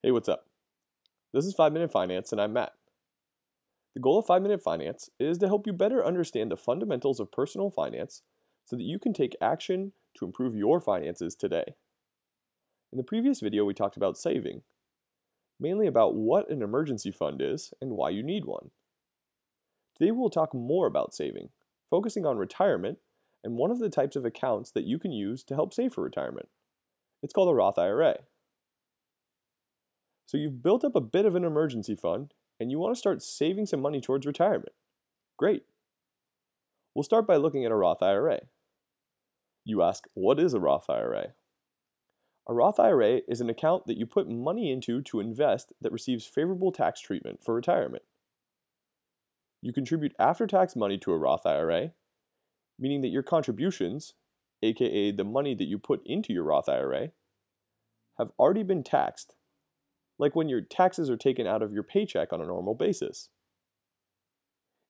Hey, what's up? This is 5 Minute Finance, and I'm Matt. The goal of 5 Minute Finance is to help you better understand the fundamentals of personal finance so that you can take action to improve your finances today. In the previous video, we talked about saving, mainly about what an emergency fund is and why you need one. Today, we'll talk more about saving, focusing on retirement and one of the types of accounts that you can use to help save for retirement. It's called a Roth IRA. So you've built up a bit of an emergency fund and you want to start saving some money towards retirement. Great. We'll start by looking at a Roth IRA. You ask, what is a Roth IRA? A Roth IRA is an account that you put money into to invest that receives favorable tax treatment for retirement. You contribute after-tax money to a Roth IRA, meaning that your contributions, aka the money that you put into your Roth IRA, have already been taxed, like when your taxes are taken out of your paycheck on a normal basis.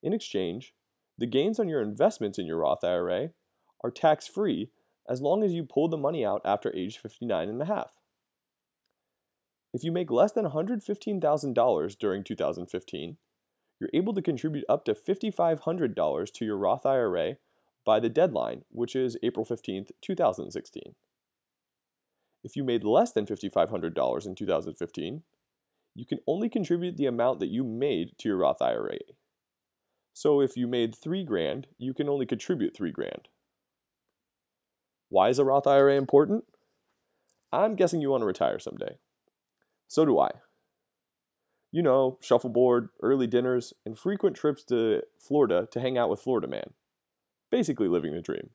In exchange, the gains on your investments in your Roth IRA are tax-free as long as you pull the money out after age 59 and a half. If you make less than $115,000 during 2015, you're able to contribute up to $5,500 to your Roth IRA by the deadline, which is April 15th, 2016. If you made less than $5,500 in 2015, you can only contribute the amount that you made to your Roth IRA. So if you made $3,000, you can only contribute $3,000. Why is a Roth IRA important? I'm guessing you want to retire someday. So do I. You know, shuffleboard, early dinners, and frequent trips to Florida to hang out with Florida Man. Basically living the dream.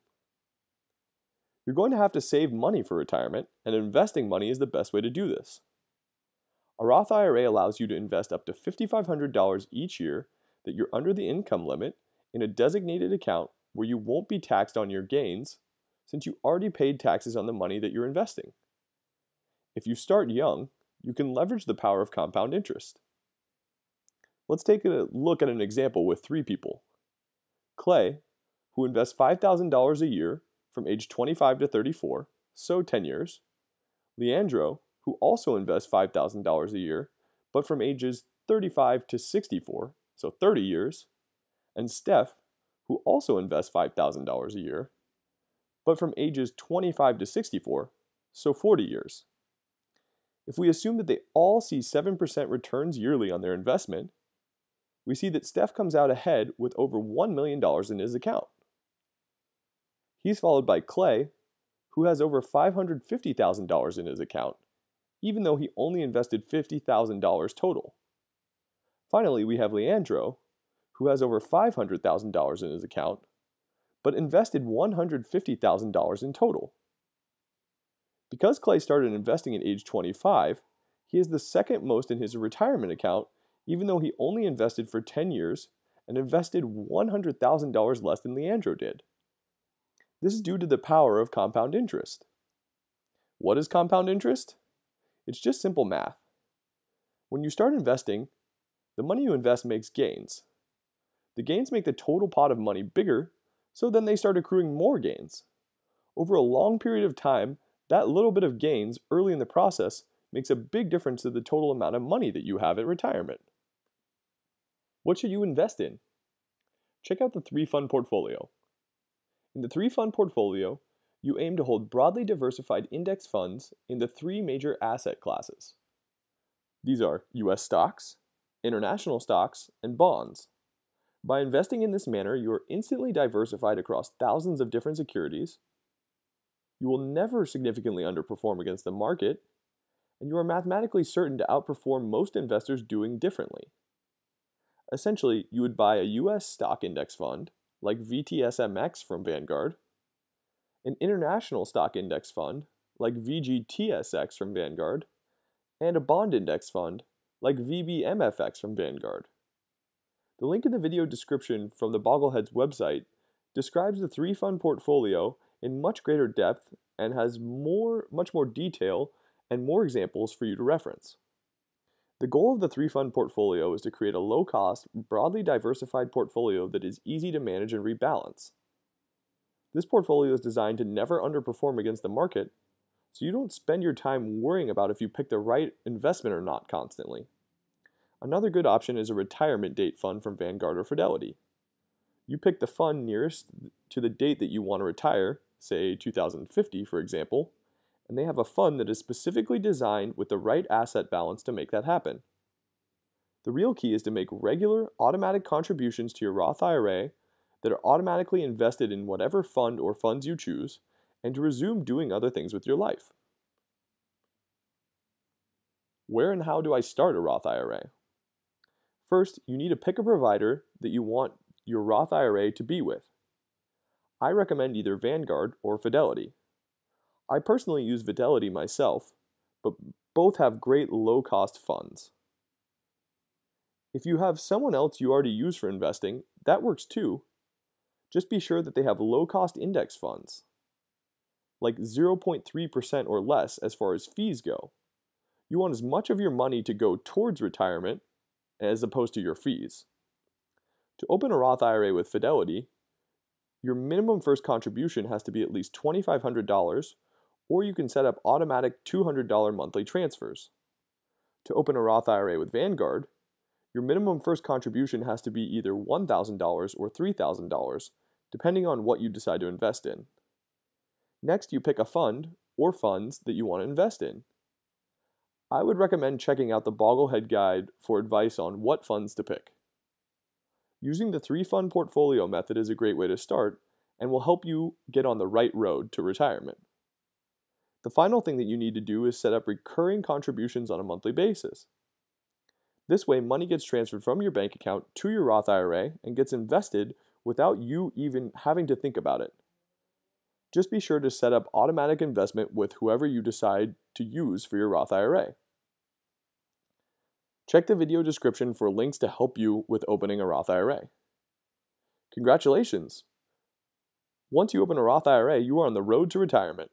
You're going to have to save money for retirement, and investing money is the best way to do this. A Roth IRA allows you to invest up to $5,500 each year that you're under the income limit in a designated account where you won't be taxed on your gains since you already paid taxes on the money that you're investing. If you start young, you can leverage the power of compound interest. Let's take a look at an example with 3 people. Clay, who invests $5,000 a year from age 25 to 34, so 10 years. Leandro, who also invests $5,000 a year, but from ages 35 to 64, so 30 years. And Steph, who also invests $5,000 a year, but from ages 25 to 64, so 40 years. If we assume that they all see 7% returns yearly on their investment, we see that Steph comes out ahead with over $1 million in his account. He's followed by Clay, who has over $550,000 in his account, even though he only invested $50,000 total. Finally, we have Leandro, who has over $500,000 in his account, but invested $150,000 in total. Because Clay started investing at age 25, he is the second most in his retirement account, even though he only invested for 10 years and invested $100,000 less than Leandro did. This is due to the power of compound interest. What is compound interest? It's just simple math. When you start investing, the money you invest makes gains. The gains make the total pot of money bigger, so then they start accruing more gains. Over a long period of time, that little bit of gains early in the process makes a big difference to the total amount of money that you have at retirement. What should you invest in? Check out the 3-fund portfolio. In the 3-fund portfolio, you aim to hold broadly diversified index funds in the 3 major asset classes. These are US stocks, international stocks, and bonds. By investing in this manner, you are instantly diversified across thousands of different securities. You will never significantly underperform against the market, and you are mathematically certain to outperform most investors doing differently. Essentially, you would buy a US stock index fund, like VTSMX from Vanguard, an international stock index fund, like VGTSX from Vanguard, and a bond index fund, like VBMFX from Vanguard. The link in the video description from the Boggleheads website describes the 3-fund portfolio in much greater depth and has much more detail and more examples for you to reference. The goal of the 3-fund portfolio is to create a low-cost, broadly diversified portfolio that is easy to manage and rebalance. This portfolio is designed to never underperform against the market, so you don't spend your time worrying about if you pick the right investment or not constantly. Another good option is a retirement date fund from Vanguard or Fidelity. You pick the fund nearest to the date that you want to retire, say 2050 for example, and they have a fund that is specifically designed with the right asset balance to make that happen. The real key is to make regular, automatic contributions to your Roth IRA that are automatically invested in whatever fund or funds you choose, and to resume doing other things with your life. Where and how do I start a Roth IRA? First, you need to pick a provider that you want your Roth IRA to be with. I recommend either Vanguard or Fidelity. I personally use Fidelity myself, but both have great low-cost funds. If you have someone else you already use for investing, that works too. Just be sure that they have low-cost index funds, like 0.3% or less as far as fees go. You want as much of your money to go towards retirement as opposed to your fees. To open a Roth IRA with Fidelity, your minimum first contribution has to be at least $2,500, or you can set up automatic $200 monthly transfers. To open a Roth IRA with Vanguard, your minimum first contribution has to be either $1,000 or $3,000, depending on what you decide to invest in. Next, you pick a fund or funds that you want to invest in. I would recommend checking out the Bogglehead Guide for advice on what funds to pick. Using the 3-fund portfolio method is a great way to start and will help you get on the right road to retirement. The final thing that you need to do is set up recurring contributions on a monthly basis. This way, money gets transferred from your bank account to your Roth IRA and gets invested without you even having to think about it. Just be sure to set up automatic investment with whoever you decide to use for your Roth IRA. Check the video description for links to help you with opening a Roth IRA. Congratulations! Once you open a Roth IRA, you are on the road to retirement.